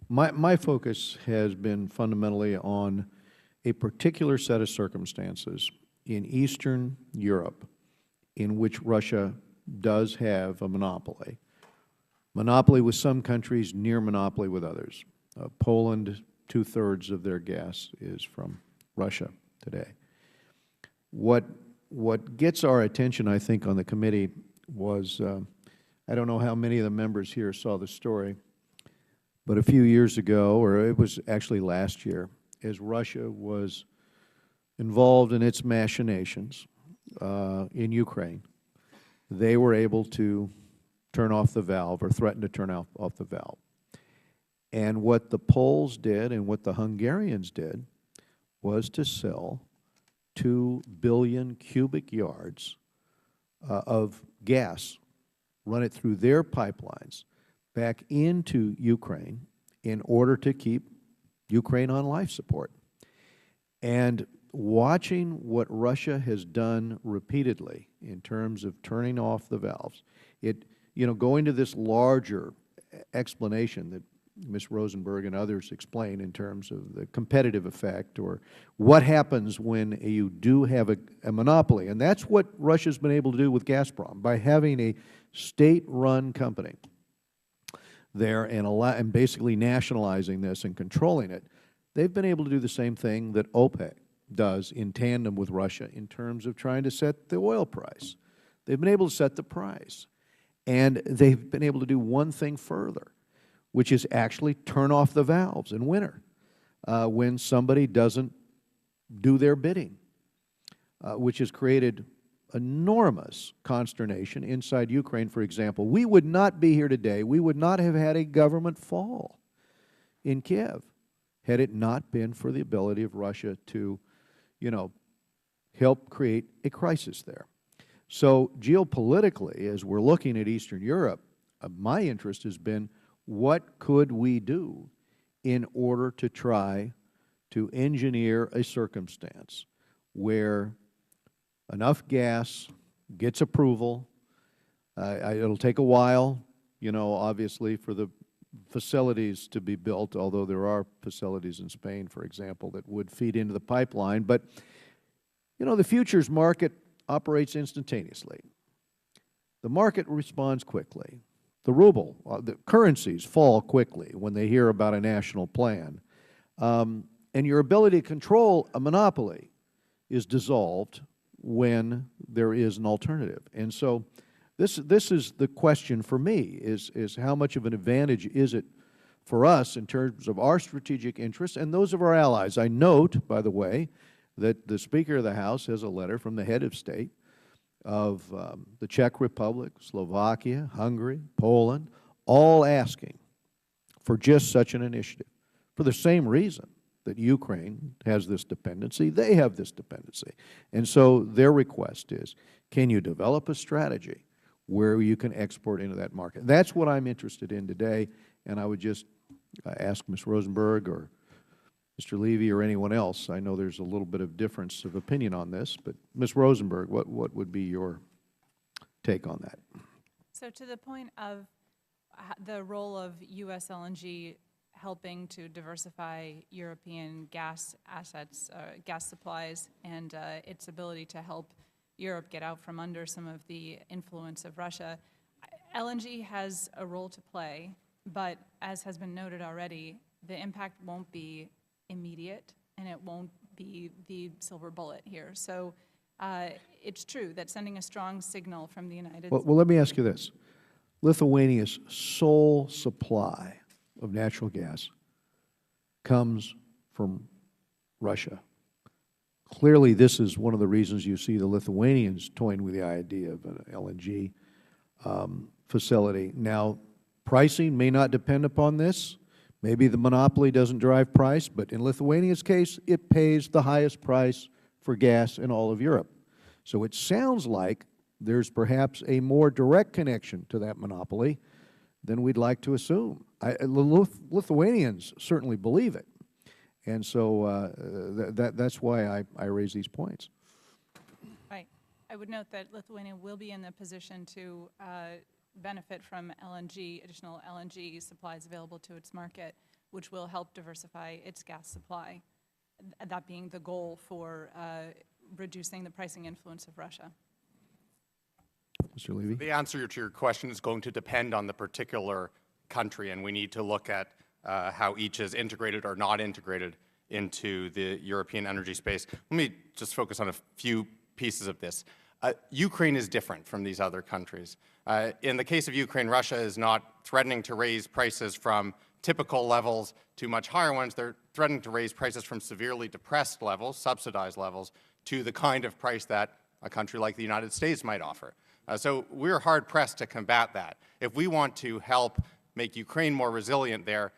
My focus has been fundamentally on a particular set of circumstances in Eastern Europe in which Russia does have a monopoly. Monopoly with some countries, near monopoly with others. Poland, two-thirds of their gas is from Russia today. What gets our attention, I think, on the committee was, I don't know how many of the members here saw the story, but a few years ago, or it was actually last year, as Russia was involved in its machinations in Ukraine, they were able to turn off the valve or threaten to turn off the valve. And what the Poles did and what the Hungarians did was to sell 2 billion cubic yards of gas, run it through their pipelines back into Ukraine in order to keep Ukraine on life support. And watching what Russia has done repeatedly in terms of turning off the valves, going to this larger explanation that Ms. Rosenberg and others explain in terms of the competitive effect or what happens when you do have a monopoly. And that's what Russia's been able to do with Gazprom by having a state-run company there and basically nationalizing this and controlling it. They've been able to do the same thing that OPEC does in tandem with Russia in terms of trying to set the oil price. They've been able to set the price. And they've been able to do one thing further, which is actually turn off the valves in winter when somebody doesn't do their bidding, which has created enormous consternation inside Ukraine, for example. We would not be here today. We would not have had a government fall in Kiev had it not been for the ability of Russia to, help create a crisis there. So geopolitically, as we're looking at Eastern Europe, my interest has been, what could we do in order to try to engineer a circumstance where enough gas gets approval? It'll take a while, obviously, for the facilities to be built, although there are facilities in Spain, for example, that would feed into the pipeline. But, the futures market operates instantaneously. The market responds quickly. The ruble, the currencies fall quickly when they hear about a national plan. And your ability to control a monopoly is dissolved when there is an alternative. And so this is the question for me, is how much of an advantage is it for us in terms of our strategic interests and those of our allies? I note, by the way, that the Speaker of the House has a letter from the head of state of the Czech Republic, Slovakia, Hungary, Poland, all asking for just such an initiative for the same reason that Ukraine has this dependency. They have this dependency. And so their request is, can you develop a strategy where you can export into that market? That's what I'm interested in today, and I would just ask Ms. Rosenberg or Mr. Levy or anyone else. I know there's a little bit of difference of opinion on this, but Ms. Rosenberg, what would be your take on that? So to the point of the role of U.S. LNG helping to diversify European gas assets, gas supplies, and its ability to help Europe get out from under some of the influence of Russia, LNG has a role to play, but as has been noted already, the impact won't be immediate, and it won't be the silver bullet here. So it's true that sending a strong signal from the United States. Well, let me ask you this. Lithuania's sole supply of natural gas comes from Russia. Clearly, this is one of the reasons you see the Lithuanians toying with the idea of an LNG facility. Now, pricing may not depend upon this. Maybe the monopoly doesn't drive price, but in Lithuania's case, it pays the highest price for gas in all of Europe. So it sounds like there's perhaps a more direct connection to that monopoly than we'd like to assume. Lithuanians certainly believe it. And so that's why I raise these points. Right. I would note that Lithuania will be in the position to benefit from LNG, additional LNG supplies available to its market, which will help diversify its gas supply, that being the goal for reducing the pricing influence of Russia. Mr. Levy? The answer to your question is going to depend on the particular country, and we need to look at how each is integrated or not integrated into the European energy space. Let me just focus on a few pieces of this. Ukraine is different from these other countries. In the case of Ukraine, Russia is not threatening to raise prices from typical levels to much higher ones. They're threatening to raise prices from severely depressed levels, subsidized levels, to the kind of price that a country like the United States might offer. So we're hard-pressed to combat that. If we want to help make Ukraine more resilient there,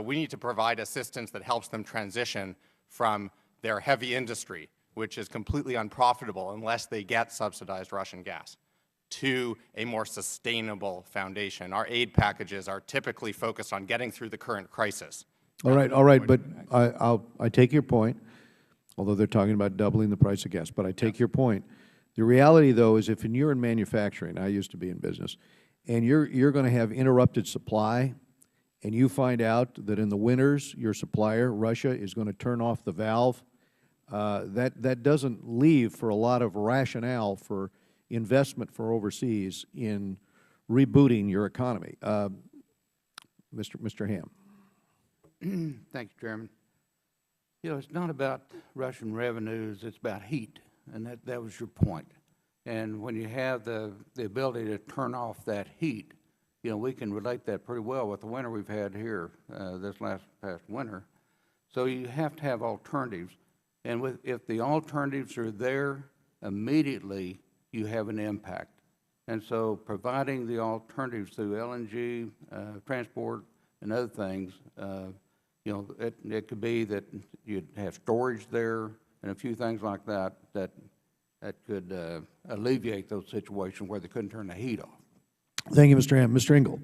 we need to provide assistance that helps them transition from their heavy industry, which is completely unprofitable unless they get subsidized Russian gas, to a more sustainable foundation. Our aid packages are typically focused on getting through the current crisis. All right, but I take your point, although they're talking about doubling the price of gas, but I take your point. The reality, though, is if you're in manufacturing, I used to be in business, and you're going to have interrupted supply, and you find out that in the winters, your supplier, Russia, is going to turn off the valve, that doesn't leave for a lot of rationale for investment for overseas in rebooting your economy. Mr. Ham. Thank you, Chairman. You know, it's not about Russian revenues, it's about heat, and that was your point. And when you have the ability to turn off that heat, you know, we can relate that pretty well with the winter we've had here this past winter. So you have to have alternatives. And if the alternatives are there, immediately you have an impact. And so providing the alternatives through LNG, transport, and other things, you know, it could be that you'd have storage there and a few things like that that could alleviate those situations where they couldn't turn the heat off. Thank you, Mr. Ham. Mr. Engel.